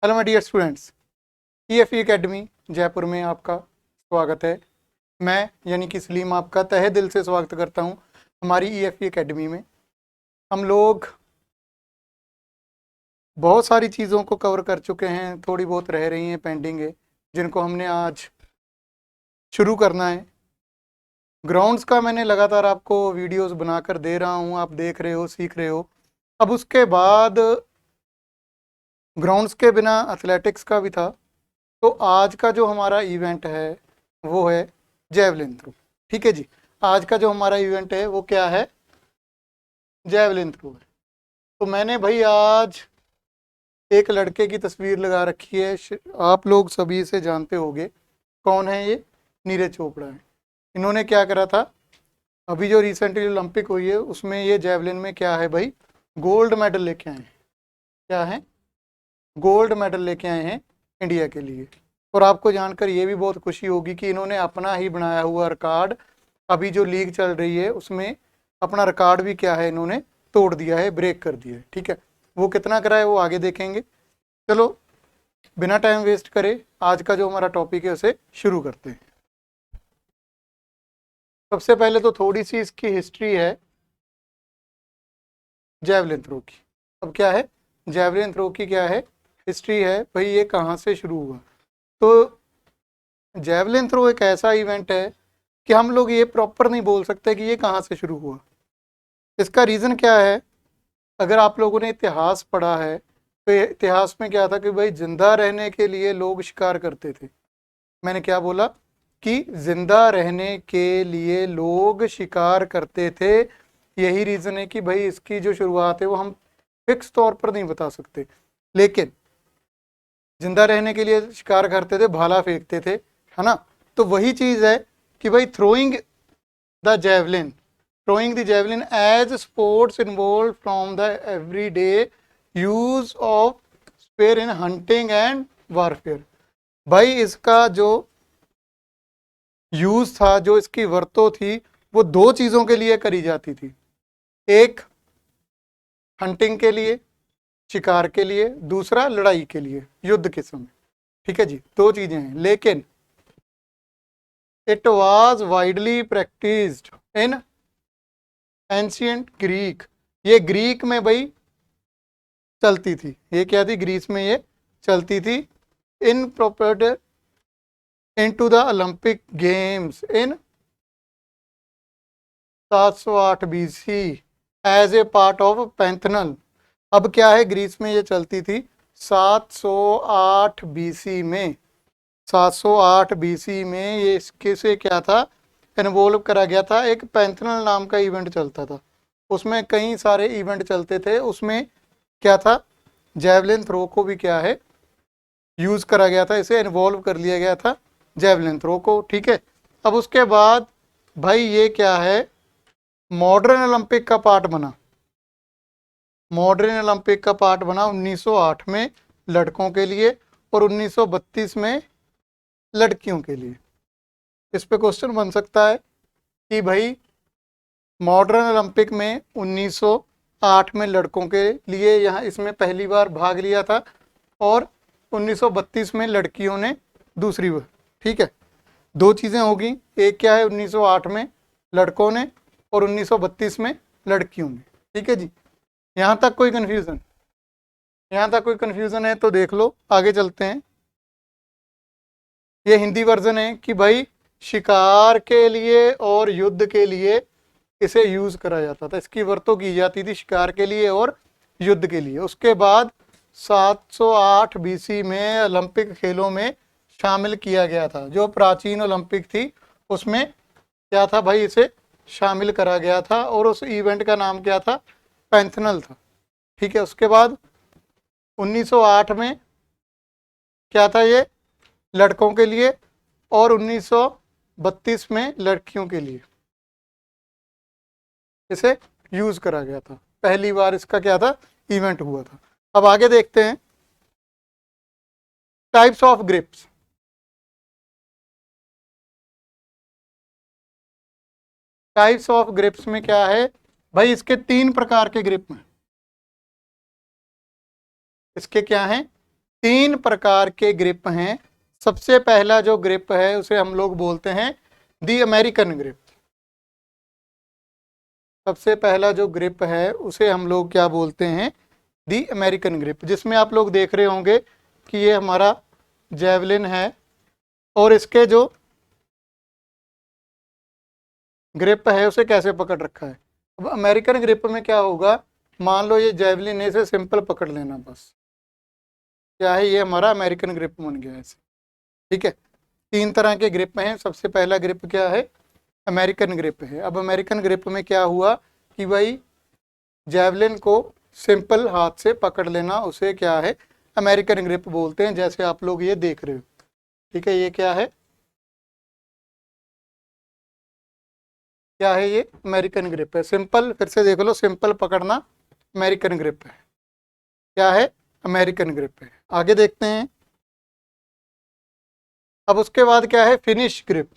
Hello my dear students, EFE academy Jaipur में आपका स्वागत है। मैं यानी कि सलीम आपका तहे दिल से स्वागत करता हूं हमारी EFE एकेडमी में। हम लोग बहुत सारी चीज़ों को कवर कर चुके हैं, थोड़ी बहुत रह रही हैं पेंडिंग है, जिनको हमने आज शुरू करना है। ग्राउंड्स का मैंने लगातार आपको वीडियोस बनाकर दे रहा हूं, आप देख रहे हो, सीख रहे हो। अब उसके बाद ग्राउंड्स के बिना एथलेटिक्स का भी था। तो आज का जो हमारा इवेंट है वो है जैवलिन थ्रो। ठीक है जी, आज का जो हमारा इवेंट है वो क्या है? जैवलिन थ्रो है। तो मैंने भाई आज एक लड़के की तस्वीर लगा रखी है, आप लोग सभी इसे जानते होंगे। कौन है ये? नीरज चोपड़ा है। इन्होंने क्या करा था, अभी जो रिसेंटली ओलंपिक हुई है उसमें ये जैवलिन में क्या है भाई, गोल्ड मेडल लेके आए हैं। क्या है? गोल्ड मेडल लेके आए हैं इंडिया के लिए। और आपको जानकर ये भी बहुत खुशी होगी कि इन्होंने अपना ही बनाया हुआ रिकॉर्ड, अभी जो लीग चल रही है उसमें अपना रिकॉर्ड भी क्या है, इन्होंने तोड़ दिया है, ब्रेक कर दिया है। ठीक है, वो कितना करा है वो आगे देखेंगे। चलो बिना टाइम वेस्ट करे आज का जो हमारा टॉपिक है उसे शुरू करते हैं। सबसे पहले तो थोड़ी सी इसकी हिस्ट्री है जैवलिन थ्रो की। अब क्या है, जैवलिन थ्रो की क्या है हिस्ट्री है भाई, ये कहाँ से शुरू हुआ। तो जैवलिन थ्रो एक ऐसा इवेंट है कि हम लोग ये प्रॉपर नहीं बोल सकते कि ये कहाँ से शुरू हुआ। इसका रीज़न क्या है, अगर आप लोगों ने इतिहास पढ़ा है तो इतिहास में क्या था कि भाई जिंदा रहने के लिए लोग शिकार करते थे। मैंने क्या बोला कि जिंदा रहने के लिए लोग शिकार करते थे। यही रीज़न है कि भाई इसकी जो शुरुआत है वो हम फिक्स तौर पर नहीं बता सकते, लेकिन जिंदा रहने के लिए शिकार करते थे, भाला फेंकते थे, है ना। तो वही चीज़ है कि भाई throwing the javelin, throwing the javelin as sports involved from the everyday use of spear in hunting and warfare। भाई इसका जो यूज था, जो इसकी वर्तों थी, वो दो चीजों के लिए करी जाती थी। एक हंटिंग के लिए, शिकार के लिए, दूसरा लड़ाई के लिए, युद्ध के समय। ठीक है जी, दो चीजें हैं। लेकिन it was widely practised in ancient Greek. ये ग्रीक में भाई चलती थी। ये क्या थी? ग्रीस में ये चलती थी। In propped into the Olympic games in 708 BC as a part of pentathlon. अब क्या है, ग्रीस में ये चलती थी 708 BC में। 708 BC में ये इसके से क्या था, इन्वॉल्व करा गया था। एक पैंथनल नाम का इवेंट चलता था, उसमें कई सारे इवेंट चलते थे। उसमें क्या था, जैवलिन थ्रो को भी क्या है यूज करा गया था, इसे इन्वॉल्व कर लिया गया था जैवलिन थ्रो को। ठीक है, अब उसके बाद भाई ये क्या है, मॉडर्न ओलंपिक का पार्ट बना। मॉडर्न ओलंपिक का पार्ट बना 1908 में लड़कों के लिए और 1932 में लड़कियों के लिए। इस पे क्वेश्चन बन सकता है कि भाई मॉडर्न ओलंपिक में 1908 में लड़कों के लिए यहाँ इसमें पहली बार भाग लिया था और 1932 में लड़कियों ने दूसरी बार। ठीक है, दो चीज़ें होगी, एक क्या है 1908 में लड़कों ने और 1932 में लड़कियों ने। ठीक है जी, यहाँ तक कोई कन्फ्यूज़न? यहाँ तक कोई कन्फ्यूज़न है तो देख लो, आगे चलते हैं। ये हिंदी वर्जन है कि भाई शिकार के लिए और युद्ध के लिए इसे यूज करा जाता था। इसकी वर्तों की जाती थी शिकार के लिए और युद्ध के लिए। उसके बाद 708 BC में ओलंपिक खेलों में शामिल किया गया था। जो प्राचीन ओलंपिक थी उसमें क्या था भाई, इसे शामिल करा गया था और उस इवेंट का नाम क्या था, पैंथनल था। ठीक है, उसके बाद 1908 में क्या था, ये लड़कों के लिए और 1932 में लड़कियों के लिए इसे यूज करा गया था। पहली बार इसका क्या था, इवेंट हुआ था। अब आगे देखते हैं types of grips. Types of grips में क्या है भाई, इसके तीन प्रकार के ग्रिप हैं। इसके क्या हैं, 3 प्रकार के ग्रिप हैं। सबसे पहला जो ग्रिप है उसे हम लोग बोलते हैं दी अमेरिकन ग्रिप। सबसे पहला जो ग्रिप है उसे हम लोग क्या बोलते हैं, दी अमेरिकन ग्रिप, जिसमें आप लोग देख रहे होंगे कि ये हमारा जेवलिन है और इसके जो ग्रिप है उसे कैसे पकड़ रखा है। अब अमेरिकन ग्रिप में क्या होगा, मान लो ये जेवलिन है, इसे सिंपल पकड़ लेना बस, क्या है ये हमारा अमेरिकन ग्रिप बन गया ऐसे। ठीक है, 3 तरह के ग्रिप हैं। सबसे पहला ग्रिप क्या है, अमेरिकन ग्रिप है। अब अमेरिकन ग्रिप में क्या हुआ कि भाई जेवलिन को सिंपल हाथ से पकड़ लेना, उसे क्या है अमेरिकन ग्रिप बोलते हैं, जैसे आप लोग ये देख रहे हो। ठीक है, ये क्या है, क्या है ये अमेरिकन ग्रिप है। सिंपल, फिर से देख लो, सिंपल पकड़ना अमेरिकन ग्रिप है, क्या है अमेरिकन ग्रिप है। आगे देखते हैं। अब उसके बाद क्या है, फिनिश ग्रिप।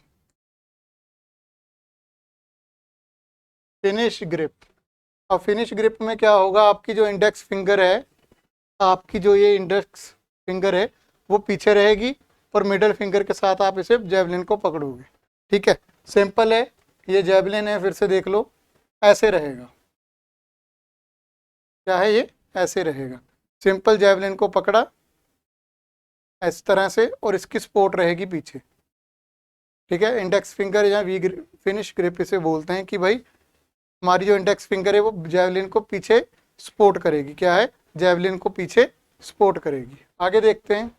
फिनिश ग्रिप, अब फिनिश ग्रिप में क्या होगा, आपकी जो इंडेक्स फिंगर है, आपकी जो ये इंडेक्स फिंगर है वो पीछे रहेगी और मिडल फिंगर के साथ आप इसे जेवलिन को पकड़ोगे। ठीक है, सिंपल है, ये जेवलिन है, फिर से देख लो ऐसे रहेगा, क्या है ये ऐसे रहेगा। सिंपल जेवलिन को पकड़ा इस तरह से और इसकी सपोर्ट रहेगी पीछे। ठीक है, इंडेक्स फिंगर या वी फिनिश ग्रिप इसे बोलते हैं कि भाई हमारी जो इंडेक्स फिंगर है वो जेवलिन को पीछे सपोर्ट करेगी, क्या है जेवलिन को पीछे सपोर्ट करेगी। आगे देखते हैं।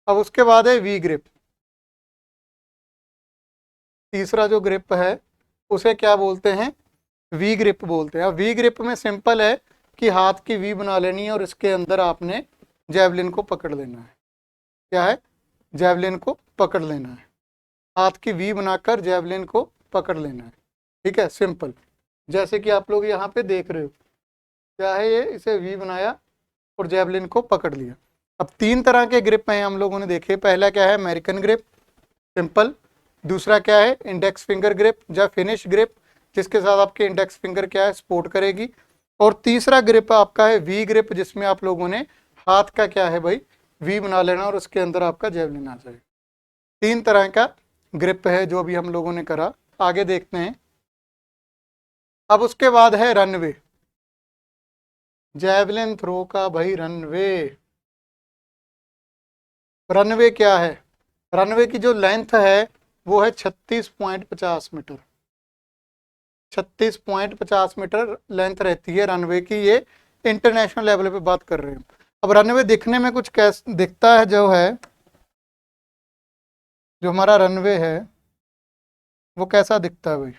अब उसके बाद है वी ग्रिप। तीसरा जो ग्रिप है उसे क्या बोलते हैं, वी ग्रिप बोलते हैं। अब वी ग्रिप में सिंपल है कि हाथ की वी बना लेनी है और इसके अंदर आपने जेवलिन को पकड़ लेना है, क्या है जेवलिन को पकड़ लेना है, हाथ की वी बनाकर जेवलिन को पकड़ लेना है। ठीक है, सिंपल, जैसे कि आप लोग यहाँ पे देख रहे हो, क्या है ये, इसे वी बनाया और जेवलिन को पकड़ लिया। अब 3 तरह के ग्रिप हैं हम लोगों ने देखे। पहला क्या है अमेरिकन ग्रिप, सिंपल। दूसरा क्या है इंडेक्स फिंगर ग्रिप या फिनिश ग्रिप, जिसके साथ आपके इंडेक्स फिंगर क्या है सपोर्ट करेगी। और तीसरा ग्रिप आपका है वी ग्रिप, जिसमें आप लोगों ने हाथ का क्या है भाई वी बना लेना और उसके अंदर आपका जेवलिन आ जाएगा। 3 तरह का ग्रिप है जो अभी हम लोगों ने करा। आगे देखते हैं। अब उसके बाद है रनवे। जेवलिन थ्रो का भाई रनवे। रनवे क्या है, रनवे की जो लेंथ है वो है 36.50 मीटर। 36.50 मीटर लेंथ रहती है रनवे की। ये इंटरनेशनल लेवल पे बात कर रहे हैं। अब रनवे दिखने में कुछ कैसे दिखता है, जो है जो हमारा रनवे है वो कैसा दिखता है भाई,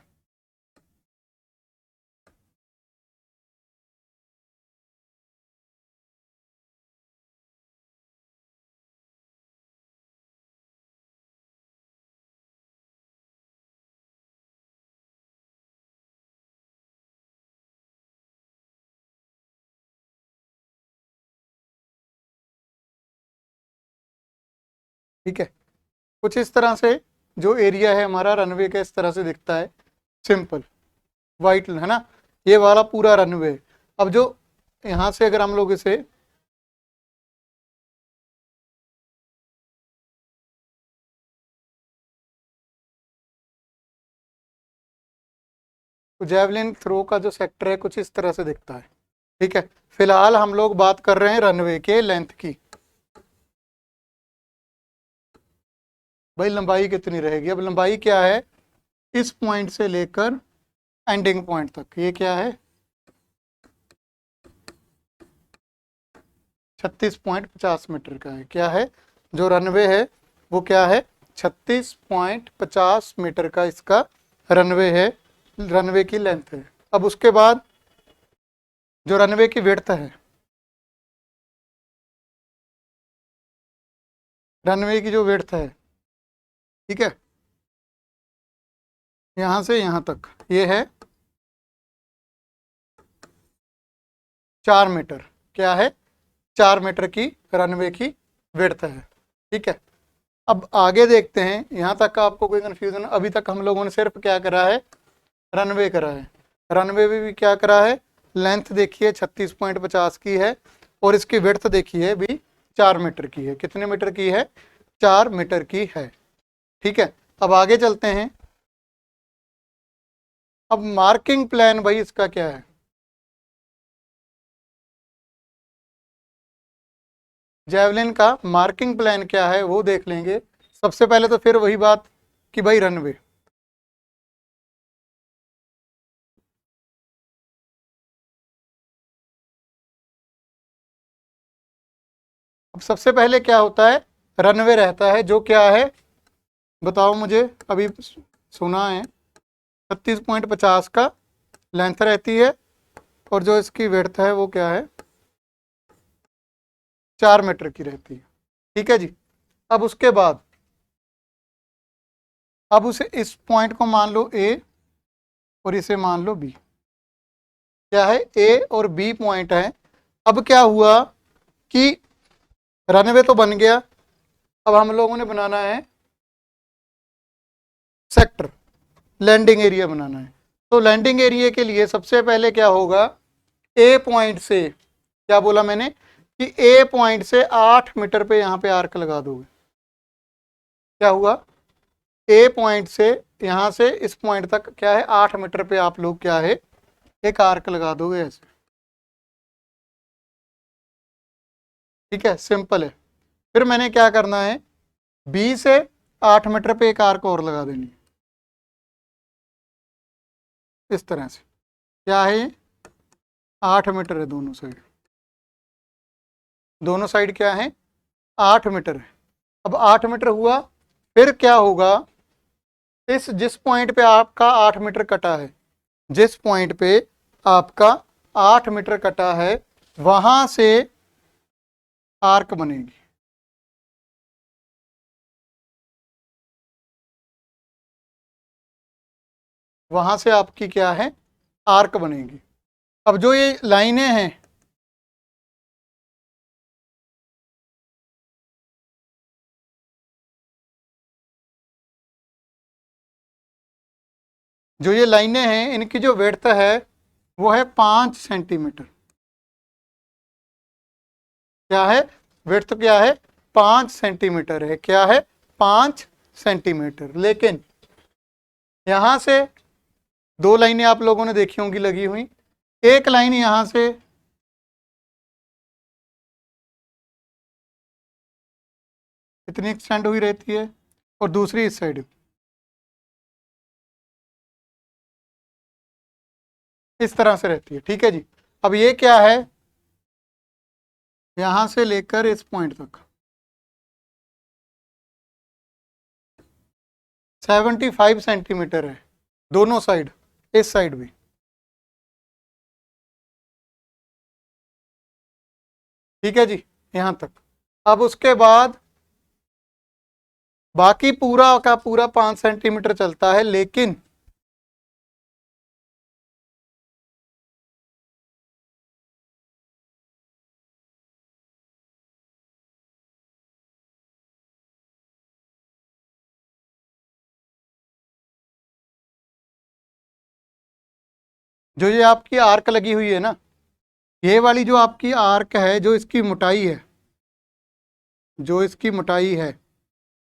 ठीक है कुछ इस तरह से जो एरिया है हमारा रनवे का इस तरह से दिखता है, सिंपल वाइट है ना, ये वाला पूरा रनवे। अब जो यहाँ से अगर हम लोग इसे जेवलिन थ्रो का जो सेक्टर है कुछ इस तरह से दिखता है। ठीक है, फिलहाल हम लोग बात कर रहे हैं रनवे के लेंथ की, भाई लंबाई कितनी रहेगी। अब लंबाई क्या है, इस पॉइंट से लेकर एंडिंग पॉइंट तक, ये क्या है 36.50 मीटर का है। क्या है जो रनवे है वो क्या है 36.50 मीटर का इसका रनवे है, रनवे की लेंथ है। अब उसके बाद जो रनवे की विड्थ है, रनवे की जो विड्थ है, ठीक है यहाँ से यहाँ तक ये है 4 मीटर। क्या है 4 मीटर की रनवे की विड्थ है। ठीक है, अब आगे देखते हैं। यहाँ तक का आपको कोई कन्फ्यूजन, अभी तक हम लोगों ने सिर्फ क्या करा है रनवे करा है। रनवे भी क्या करा है, लेंथ देखिए 36.50 की है और इसकी विड्थ देखिए भी 4 मीटर की है। कितने मीटर की है? 4 मीटर की है। ठीक है, अब आगे चलते हैं। अब मार्किंग प्लान भाई इसका क्या है? जेवलिन का मार्किंग प्लान क्या है वो देख लेंगे। सबसे पहले तो फिर वही बात कि भाई रनवे। अब सबसे पहले क्या होता है? रनवे रहता है, जो क्या है बताओ मुझे। अभी सुना है 36.50 का लेंथ रहती है, और जो इसकी विड्थ है वो क्या है? 4 मीटर की रहती है। ठीक है जी। अब उसके बाद अब उसे इस पॉइंट को मान लो ए और इसे मान लो बी। क्या है? ए और बी पॉइंट है। अब क्या हुआ कि रनवे तो बन गया, अब हम लोगों ने बनाना है सेक्टर, लैंडिंग एरिया बनाना है। तो लैंडिंग एरिया के लिए सबसे पहले क्या होगा? ए पॉइंट से, क्या बोला मैंने कि ए पॉइंट से 8 मीटर पे यहां पे आर्क लगा दोगे। क्या हुआ? ए पॉइंट से यहां से इस पॉइंट तक क्या है? 8 मीटर पे आप लोग क्या है? एक आर्क लगा दोगे ऐसे। ठीक है, सिंपल है। फिर मैंने क्या करना है? बी से 8 मीटर पे एक आर्क और लगा देनी है, इस तरह से। क्या है? 8 मीटर है दोनों साइड। दोनों साइड क्या है? 8 मीटर है। अब 8 मीटर हुआ, फिर क्या होगा? इस जिस पॉइंट पे आपका 8 मीटर कटा है, जिस पॉइंट पे आपका 8 मीटर कटा है, वहां से आर्क बनेगी। वहां से आपकी क्या है? आर्क बनेगी। अब जो ये लाइनें हैं, जो ये लाइनें हैं, इनकी जो विड्थ है वो है 5 सेंटीमीटर। क्या है? विड्थ क्या है? 5 सेंटीमीटर है। क्या है? 5 सेंटीमीटर। लेकिन यहां से दो लाइनें आप लोगों ने देखी होंगी लगी हुई। एक लाइन यहां से इतनी एक्सटेंड हुई रहती है, और दूसरी इस साइड इस तरह से रहती है। ठीक है जी। अब ये क्या है? यहां से लेकर इस पॉइंट तक 75 सेंटीमीटर है, दोनों साइड, इस साइड भी। ठीक है जी, यहां तक। अब उसके बाद बाकी पूरा का पूरा 5 सेंटीमीटर चलता है, लेकिन जो ये आपकी आर्क लगी हुई है ना, ये वाली जो आपकी आर्क है, जो इसकी मोटाई है, जो इसकी मोटाई है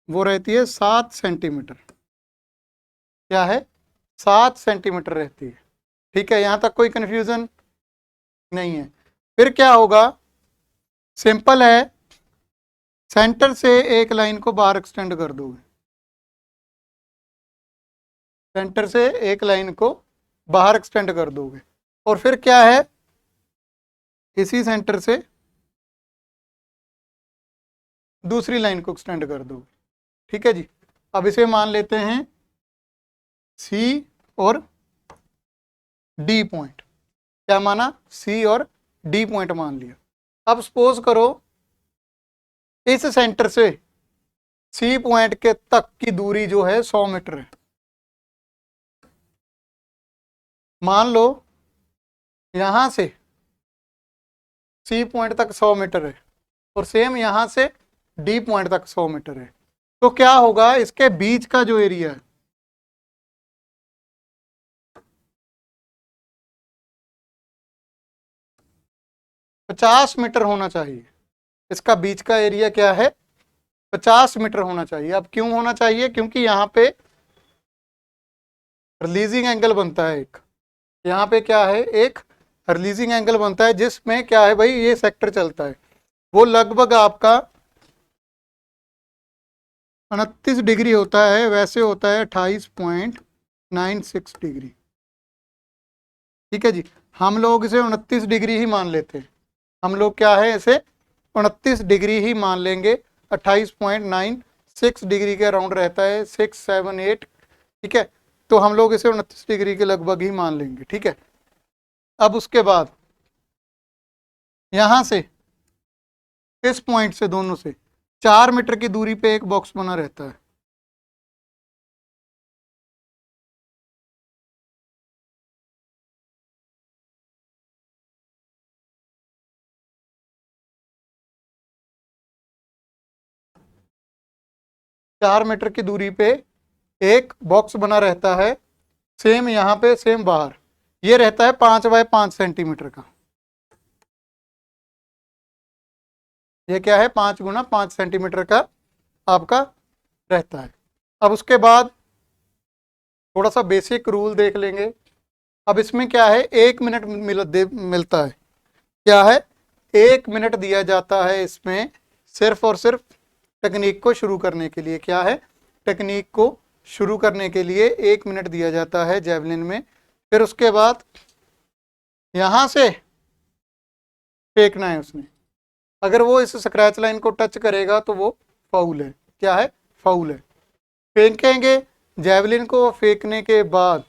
वो रहती है 7 सेंटीमीटर। क्या है? 7 सेंटीमीटर रहती है। ठीक है, यहां तक कोई कंफ्यूजन नहीं है। फिर क्या होगा? सिंपल है, सेंटर से एक लाइन को बाहर एक्सटेंड कर दोगे। सेंटर से एक लाइन को बाहर एक्सटेंड कर दोगे, और फिर क्या है? इसी सेंटर से दूसरी लाइन को एक्सटेंड कर दोगे। ठीक है जी। अब इसे मान लेते हैं सी और डी पॉइंट। क्या माना? सी और डी पॉइंट मान लिया। अब सपोज करो इस सेंटर से सी पॉइंट के तक की दूरी जो है 100 मीटर है। मान लो यहां से सी पॉइंट तक 100 मीटर है, और सेम यहां से डी पॉइंट तक 100 मीटर है। तो क्या होगा? इसके बीच का जो एरिया है, 50 मीटर होना चाहिए। इसका बीच का एरिया क्या है, 50 मीटर होना चाहिए। अब क्यों होना चाहिए, क्योंकि यहाँ पे रिलीजिंग एंगल बनता है एक, यहाँ पे क्या है, एक रिलीजिंग एंगल बनता है जिसमें क्या है भाई, ये सेक्टर चलता है, वो लगभग आपका 29 डिग्री होता है, वैसे होता है 28.96 डिग्री। ठीक है जी, हम लोग इसे 29 डिग्री ही मान लेते हैं, हम लोग क्या है इसे 29 डिग्री ही मान लेंगे। 28.96 डिग्री के अराउंड रहता है, 678। ठीक है, तो हम लोग इसे 29 डिग्री के लगभग ही मान लेंगे। ठीक है, अब उसके बाद यहां से इस पॉइंट से, दोनों से 4 मीटर की दूरी पे एक बॉक्स बना रहता है। चार मीटर की दूरी पे एक बॉक्स बना रहता है, सेम यहाँ पे सेम बाहर, ये रहता है 5 बाय 5 सेंटीमीटर का। ये क्या है, 5 × 5 सेंटीमीटर का आपका रहता है। अब उसके बाद थोड़ा सा बेसिक रूल देख लेंगे। अब इसमें क्या है, 1 मिनट मिलता है, क्या है, 1 मिनट दिया जाता है इसमें, सिर्फ और सिर्फ टेक्निक को शुरू करने के लिए। क्या है, टेक्निक को शुरू करने के लिए 1 मिनट दिया जाता है जेवलिन में। फिर उसके बाद यहां से फेंकना है उसने, अगर वो इस स्क्रैच लाइन को टच करेगा तो वो फाउल है। क्या है, फाउल है। फेंकेंगे, जेवलिन को फेंकने के बाद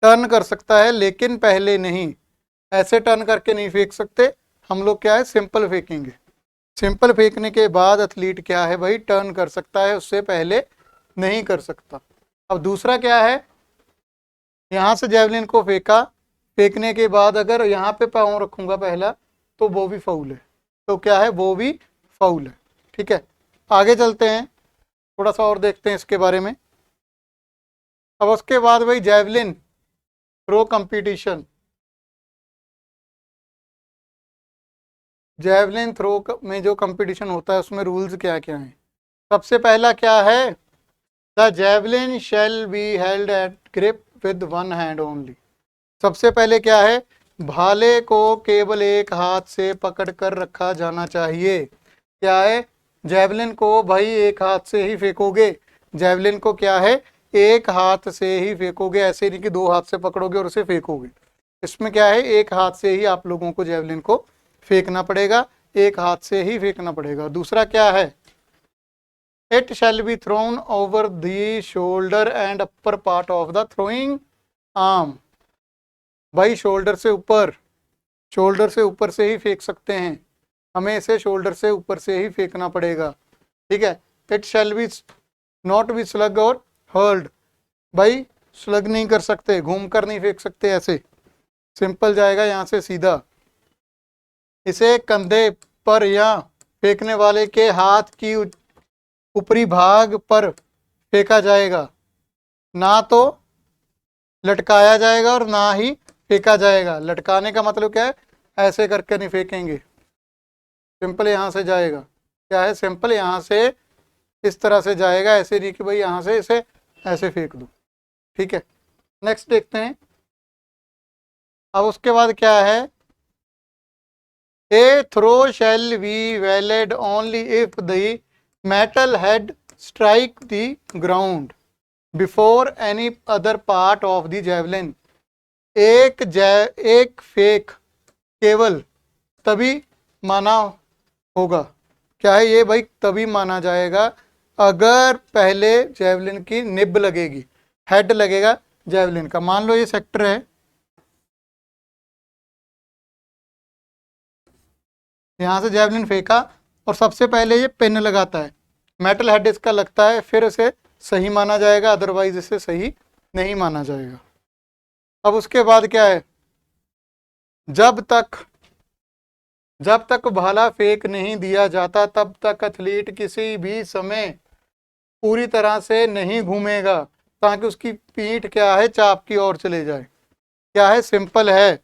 टर्न कर सकता है, लेकिन पहले नहीं, ऐसे टर्न करके नहीं फेंक सकते हम लोग। क्या है, सिंपल फेंकेंगे। सिंपल फेंकने के बाद एथलीट क्या है भाई, टर्न कर सकता है, उससे पहले नहीं कर सकता। अब दूसरा क्या है, यहां से जेवलिन को फेंका, फेंकने के बाद अगर यहाँ पे पाँव रखूंगा पहला, तो वो भी फाउल है। तो क्या है, वो भी फाउल है। ठीक है, आगे चलते हैं, थोड़ा सा और देखते हैं इसके बारे में। अब उसके बाद भाई javelin throw competition, javelin throw में जो कंपटीशन होता है उसमें रूल्स क्या क्या हैं। सबसे पहला क्या है, the javelin shall be held at grip with one hand only. सबसे पहले क्या है, भाले को केवल एक हाथ से पकड़ कर रखा जाना चाहिए। क्या है, जेवलिन को भाई एक हाथ से ही फेंकोगे, जेवलिन को क्या है, एक हाथ से ही फेंकोगे, ऐसे नहीं कि दो हाथ से पकड़ोगे और उसे फेंकोगे। इसमें क्या है, एक हाथ से ही आप लोगों को जेवलिन को फेंकना पड़ेगा, एक हाथ से ही फेंकना पड़ेगा। दूसरा क्या है, it shall be thrown over the shoulder and upper part of the throwing arm. भाई शोल्डर से ऊपर, शोल्डर से ऊपर से ही फेंक सकते हैं, हमें इसे शोल्डर से ऊपर से ही फेंकना पड़ेगा। ठीक है, it shall be not be slug और हर्ल्ड। भाई स्लग नहीं कर सकते, घूमकर नहीं फेंक सकते, ऐसे सिंपल जाएगा यहाँ से सीधा। इसे कंधे पर या फेंकने वाले के हाथ की ऊपरी भाग पर फेंका जाएगा, ना तो लटकाया जाएगा और ना ही फेंका जाएगा। लटकाने का मतलब क्या है, ऐसे करके नहीं फेंकेंगे, सिंपल यहाँ से जाएगा। क्या है, सिंपल यहाँ से इस तरह से जाएगा, ऐसे नहीं कि भाई यहाँ से इसे ऐसे फेंक दो। ठीक है, नेक्स्ट देखते हैं। अब उसके बाद क्या है, a throw shall be valid only if the metal head strike the ground before any other part of the javelin. एक फेक केवल तभी माना होगा, क्या है ये भाई, तभी माना जाएगा अगर पहले जेवलिन की निब लगेगी, हेड लगेगा जेवलिन का। मान लो ये सेक्टर है, यहाँ से जेवलिन फेंका और सबसे पहले ये पिन लगाता है, मेटल हेड इसका लगता है, फिर इसे सही माना जाएगा, अदरवाइज इसे सही नहीं माना जाएगा। अब उसके बाद क्या है, जब तक भाला फेंक नहीं दिया जाता तब तक एथलीट किसी भी समय पूरी तरह से नहीं घूमेगा, ताकि उसकी पीठ क्या है, चाप की ओर चले जाए। क्या है, सिंपल है,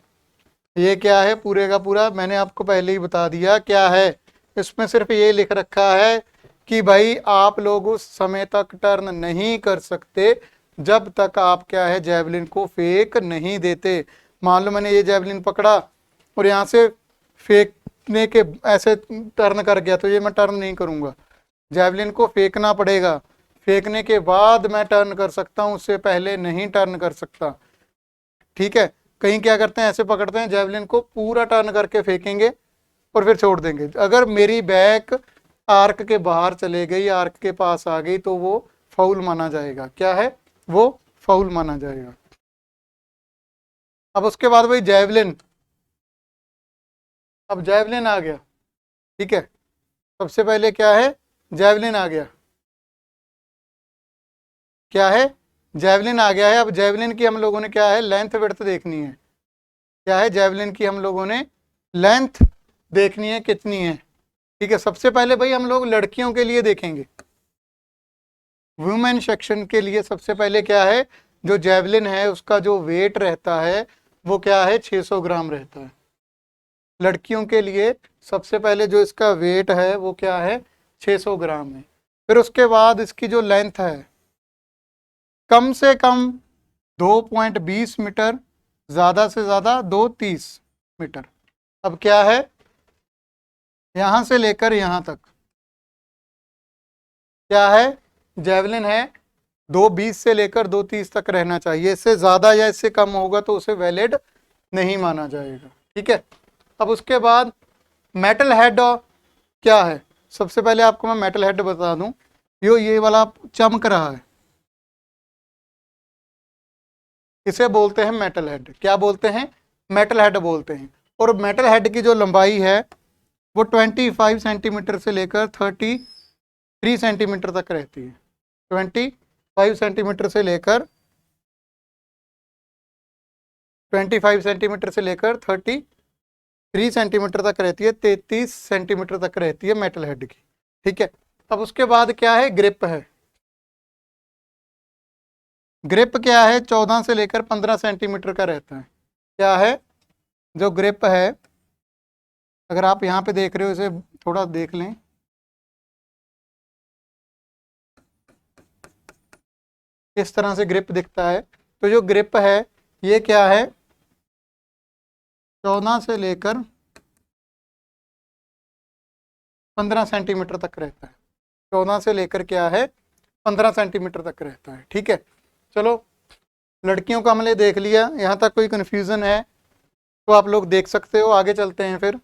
ये क्या है पूरे का पूरा, मैंने आपको पहले ही बता दिया क्या है। इसमें सिर्फ ये लिख रखा है कि भाई आप लोग उस समय तक टर्न नहीं कर सकते जब तक आप क्या है जैवलिन को फेंक नहीं देते। मान लो मैंने ये जैवलिन पकड़ा और यहाँ से फेंकने के ऐसे टर्न कर गया, तो ये मैं टर्न नहीं करूँगा, जैवलिन को फेंकना पड़ेगा, फेंकने के बाद मैं टर्न कर सकता हूँ, उससे पहले नहीं टर्न कर सकता। ठीक है, कहीं क्या करते हैं ऐसे पकड़ते हैं जैवलिन को पूरा टर्न करके फेंकेंगे और फिर छोड़ देंगे। अगर मेरी बैक आर्क के बाहर चले गई, आर्क के पास आ गई, तो वो फाउल माना जाएगा। क्या है वो? फाउल माना जाएगा। अब उसके बाद भाई जैवलिन, अब जैवलिन आ गया। ठीक है, सबसे पहले क्या है, जैवलिन आ गया। क्या है? जैवलिन आ गया है। अब जैवलिन की हम लोगों ने क्या है लेंथ विड्थ देखनी है। क्या है? जैवलिन की हम लोगों ने लेंथ देखनी है कितनी है। ठीक है, सबसे पहले भाई हम लोग लड़कियों के लिए देखेंगे, वुमेन सेक्शन के लिए। सबसे पहले क्या है, जो जैवलिन है उसका जो वेट रहता है वो क्या है 600 ग्राम रहता है लड़कियों के लिए। सबसे पहले जो इसका वेट है वो क्या है 600 ग्राम है। फिर उसके बाद इसकी जो लेंथ है कम से कम 2.20 मीटर, ज़्यादा से ज़्यादा 2.30 मीटर। अब क्या है, यहाँ से लेकर यहाँ तक क्या है, जैवलिन है 2.20 से लेकर 2.30 तक रहना चाहिए। इससे ज़्यादा या इससे कम होगा तो उसे वैलिड नहीं माना जाएगा। ठीक है, अब उसके बाद मेटल हेड क्या है। सबसे पहले आपको मैं मेटल हेड बता दूं, ये वाला चमक रहा है, इसे बोलते हैं मेटल हेड। क्या बोलते हैं? मेटल हेड बोलते हैं। और मेटल हेड की जो लंबाई है वो 25 सेंटीमीटर से लेकर 33 सेंटीमीटर तक रहती है। 25 सेंटीमीटर से लेकर 33 सेंटीमीटर तक रहती है, 33 सेंटीमीटर तक रहती है मेटल हेड की। ठीक है, अब उसके बाद क्या है, ग्रिप है। ग्रिप क्या है 14 से लेकर 15 सेंटीमीटर का रहता है। क्या है? जो ग्रिप है, अगर आप यहाँ पे देख रहे हो, इसे थोड़ा देख लें, इस तरह से ग्रिप दिखता है। तो जो ग्रिप है ये क्या है 14 से लेकर 15 सेंटीमीटर तक रहता है। 14 से लेकर क्या है 15 सेंटीमीटर तक रहता है। ठीक है, चलो लड़कियों का हमने देख लिया। यहाँ तक कोई कन्फ्यूज़न है तो आप लोग देख सकते हो, आगे चलते हैं फिर।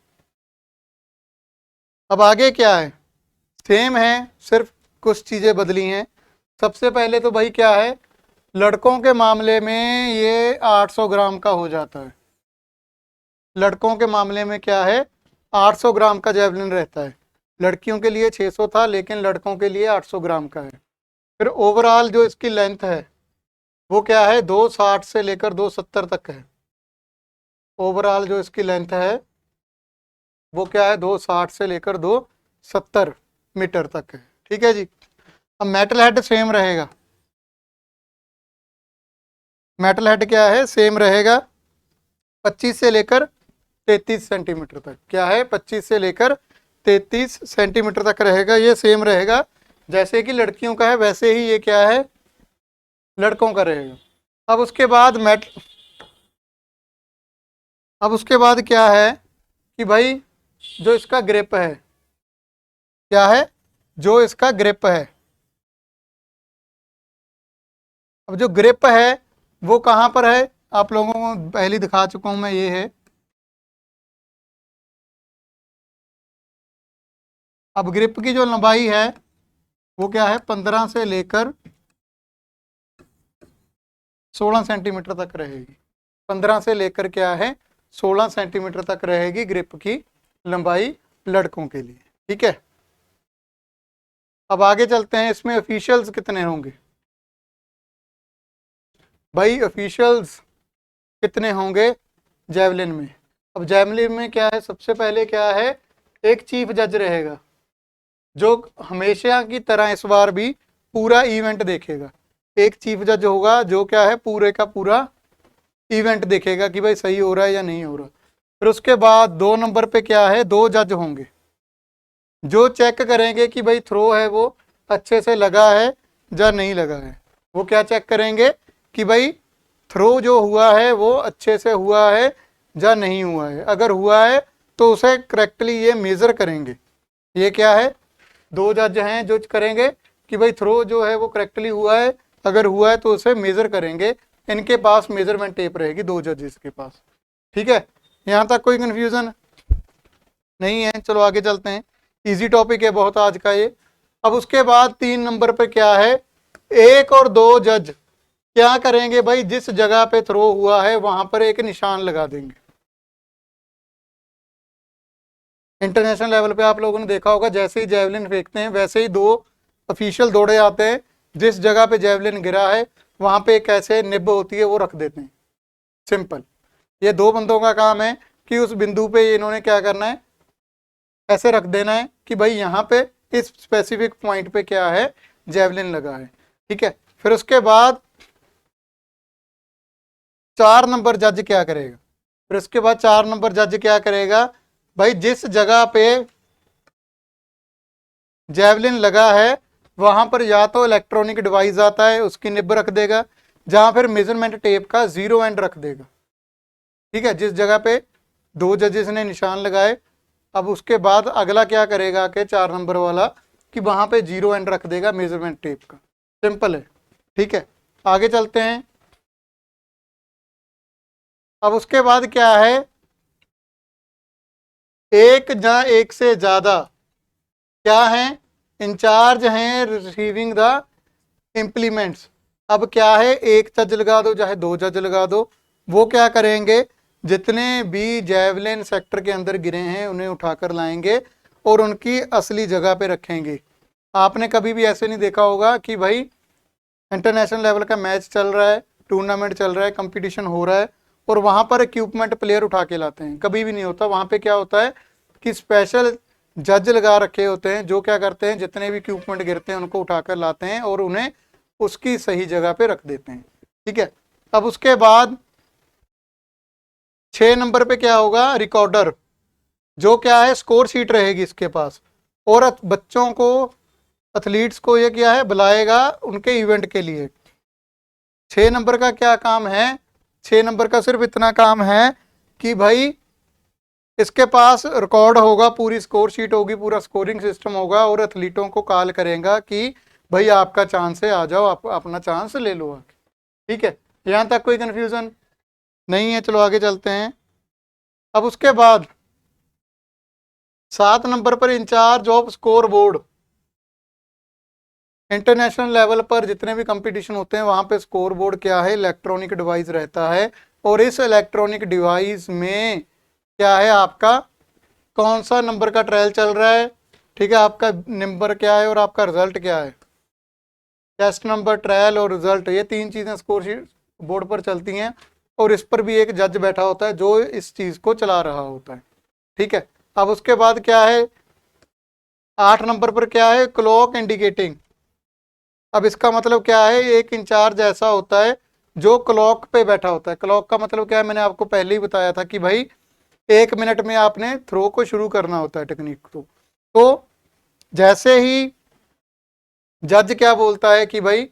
अब आगे क्या है, सेम है, सिर्फ कुछ चीज़ें बदली हैं। सबसे पहले तो भाई क्या है, लड़कों के मामले में ये 800 ग्राम का हो जाता है। लड़कों के मामले में क्या है 800 ग्राम का जैवलिन रहता है। लड़कियों के लिए 600 था, लेकिन लड़कों के लिए 800 ग्राम का है। फिर ओवरऑल जो इसकी लेंथ है वो क्या है 260 से लेकर 270 तक है। ओवरऑल जो इसकी लेंथ है वो क्या है 260 से लेकर 270 मीटर तक है। ठीक है जी। अब मेटल हेड सेम रहेगा। मेटल हेड क्या है, सेम रहेगा 25 से लेकर 33 सेंटीमीटर तक। क्या है 25 से लेकर 33 सेंटीमीटर तक रहेगा, ये सेम रहेगा। जैसे कि लड़कियों का है वैसे ही ये क्या है लड़कों का रहेगा। अब उसके बाद अब उसके बाद क्या है कि भाई जो इसका ग्रिप है, क्या है जो इसका ग्रिप है, अब जो ग्रिप है वो कहाँ पर है, आप लोगों को पहले दिखा चुका हूं मैं, ये है। अब ग्रिप की जो लंबाई है वो क्या है 15 से लेकर 16 सेंटीमीटर तक रहेगी। 15 से लेकर क्या है 16 सेंटीमीटर तक रहेगी ग्रिप की लंबाई लड़कों के लिए। ठीक है, अब आगे चलते हैं, इसमें ऑफिशियल्स कितने होंगे। भाई ऑफिशियल्स कितने होंगे जैवलिन में। अब जैवलिन में क्या है, सबसे पहले क्या है एक चीफ जज रहेगा जो हमेशा की तरह इस बार भी पूरा इवेंट देखेगा। एक चीफ जज होगा जो क्या है पूरे का पूरा इवेंट देखेगा कि भाई सही हो रहा है या नहीं हो रहा। फिर उसके बाद 2 नंबर पे क्या है, 2 जज होंगे जो चेक करेंगे कि भाई थ्रो है वो अच्छे से लगा है या नहीं लगा है। वो क्या चेक करेंगे कि भाई थ्रो जो हुआ है वो अच्छे से हुआ है या नहीं हुआ है। अगर हुआ है तो उसे करेक्टली ये मेज़र करेंगे। ये क्या है, 2 जज हैं जो करेंगे कि भाई थ्रो जो है वो करेक्टली हुआ है। अगर हुआ है तो उसे मेज़र करेंगे। इनके पास मेजरमेंट टेप रहेगी 2 जजेस के पास। ठीक है, यहाँ तक कोई कंफ्यूजन नहीं है। चलो आगे चलते हैं, इजी टॉपिक है बहुत आज का ये। अब उसके बाद 3 नंबर पे क्या है, 1 और 2 जज क्या करेंगे भाई, जिस जगह पे थ्रो हुआ है वहां पर एक निशान लगा देंगे। इंटरनेशनल लेवल पे आप लोगों ने देखा होगा, जैसे ही जेवलिन फेंकते हैं वैसे ही 2 ऑफिशियल दौड़े आते हैं, जिस जगह पे जेवलिन गिरा है वहां पे एक ऐसे निब होती है वो रख देते हैं। सिंपल, ये 2 बंदों का काम है कि उस बिंदु पे इन्होंने क्या करना है, ऐसे रख देना है कि भाई यहाँ पे इस स्पेसिफिक पॉइंट पे क्या है, जेवलिन लगा है। ठीक है, फिर उसके बाद 4 नंबर जज क्या करेगा, फिर उसके बाद 4 नंबर जज क्या करेगा भाई, जिस जगह पे जेवलिन लगा है वहां पर या तो इलेक्ट्रॉनिक डिवाइस आता है उसकी निब रख देगा, जहां फिर मेजरमेंट टेप का 0 एंड रख देगा। ठीक है, जिस जगह पे 2 जजेस ने निशान लगाए, अब उसके बाद अगला क्या करेगा कि 4 नंबर वाला कि वहां पे 0 एंड रख देगा मेजरमेंट टेप का। सिंपल है। ठीक है, आगे चलते हैं। अब उसके बाद क्या है, एक या एक से ज्यादा क्या है, इंचार्ज हैं रिसीविंग द इम्प्लीमेंट्स। अब क्या है, एक जज लगा दो चाहे 2 जज लगा दो, वो क्या करेंगे, जितने भी जेवलिन सेक्टर के अंदर गिरे हैं उन्हें उठाकर लाएंगे और उनकी असली जगह पे रखेंगे। आपने कभी भी ऐसे नहीं देखा होगा कि भाई इंटरनेशनल लेवल का मैच चल रहा है, टूर्नामेंट चल रहा है, कंपटीशन हो रहा है और वहां पर इक्विपमेंट प्लेयर उठा के लाते हैं, कभी भी नहीं होता। वहां पे क्या होता है कि स्पेशल जज लगा रखे होते हैं जो क्या करते हैं, जितने भी इक्विपमेंट गिरते हैं उनको उठाकर लाते हैं और उन्हें उसकी सही जगह पे रख देते हैं। ठीक है, अब उसके बाद 6 नंबर पे क्या होगा, रिकॉर्डर, जो क्या है स्कोर शीट रहेगी इसके पास और बच्चों को, एथलीट्स को ये क्या है बुलाएगा उनके इवेंट के लिए। 6 नंबर का क्या काम है, 6 नंबर का सिर्फ इतना काम है कि भाई इसके पास रिकॉर्ड होगा, पूरी स्कोर शीट होगी, पूरा स्कोरिंग सिस्टम होगा और एथलीटों को कॉल करेगा कि भाई आपका चांस है, आ जाओ, आप अपना चांस ले लो आके। ठीक है, यहाँ तक कोई कंफ्यूजन नहीं है। चलो आगे चलते हैं। अब उसके बाद 7 नंबर पर in charge of score board. International level पर जितने भी कंपटीशन होते हैं वहां पे स्कोर बोर्ड क्या है, इलेक्ट्रॉनिक डिवाइस रहता है और इस इलेक्ट्रॉनिक डिवाइस में क्या है, आपका कौन सा नंबर का ट्रायल चल रहा है, ठीक है, आपका नंबर क्या है और आपका रिजल्ट क्या है। टेस्ट नंबर, ट्रायल और रिजल्ट, ये 3 चीजें स्कोर शीट बोर्ड पर चलती हैं और इस पर भी एक जज बैठा होता है जो इस चीज को चला रहा होता है। ठीक है, अब उसके बाद क्या है, 8 नंबर पर क्या है, क्लॉक इंडिकेटिंग। अब इसका मतलब क्या है, एक इंचार्ज ऐसा होता है जो क्लॉक पे बैठा होता है। क्लॉक का मतलब क्या है, मैंने आपको पहले ही बताया था कि भाई 1 मिनट में आपने थ्रो को शुरू करना होता है टेक्निक को। तो जैसे ही जज क्या बोलता है कि भाई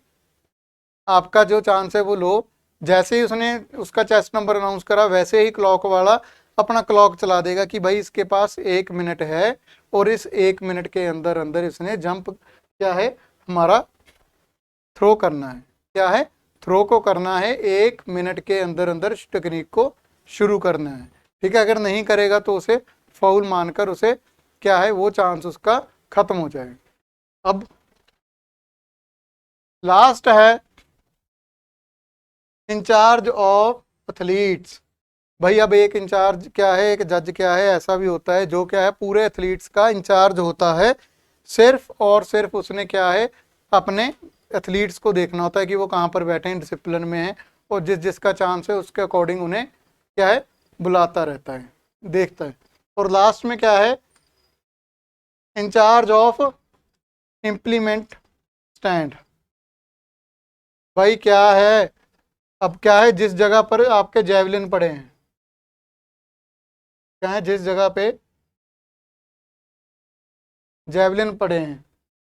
आपका जो चांस है वो लो, जैसे ही उसने उसका चेस्ट नंबर अनाउंस करा वैसे ही क्लॉक वाला अपना क्लॉक चला देगा कि भाई इसके पास 1 मिनट है और इस 1 मिनट के अंदर अंदर इसने जंप क्या है, हमारा थ्रो करना है। क्या है, थ्रो को करना है, 1 मिनट के अंदर अंदर टेक्निक को शुरू करना है। ठीक है, अगर नहीं करेगा तो उसे फाउल मानकर उसे क्या है, वो चांस उसका खत्म हो जाएगा। अब लास्ट है इंचार्ज ऑफ एथलीट्स। भाई अब एक इंचार्ज क्या है, एक जज क्या है, ऐसा भी होता है जो क्या है पूरे एथलीट्स का इंचार्ज होता है। सिर्फ और सिर्फ उसने क्या है, अपने एथलीट्स को देखना होता है कि वो कहाँ पर बैठे हैं, डिसिप्लिन में है और जिस जिसका चांस है उसके अकॉर्डिंग उन्हें क्या है बुलाता रहता है, देखता है। और लास्ट में क्या है, इंचार्ज ऑफ इम्प्लीमेंट स्टैंड। भाई क्या है, अब क्या है, जिस जगह पर आपके जेवलिन पड़े हैं क्या है, जिस जगह पे जेवलिन पड़े हैं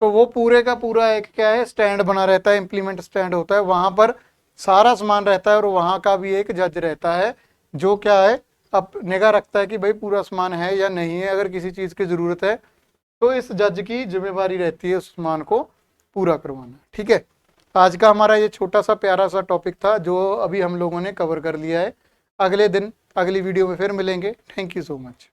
तो वो पूरे का पूरा एक क्या है स्टैंड बना रहता है, इम्प्लीमेंट स्टैंड होता है, वहां पर सारा सामान रहता है और वहां का भी एक जज रहता है जो क्या है अब निगाह रखता है कि भाई पूरा सामान है या नहीं है। अगर किसी चीज़ की ज़रूरत है तो इस जज की जिम्मेवारी रहती है उस सामान को पूरा करवाना। ठीक है, आज का हमारा ये छोटा सा प्यारा सा टॉपिक था जो अभी हम लोगों ने कवर कर लिया है। अगले दिन अगली वीडियो में फिर मिलेंगे। Thank you so much.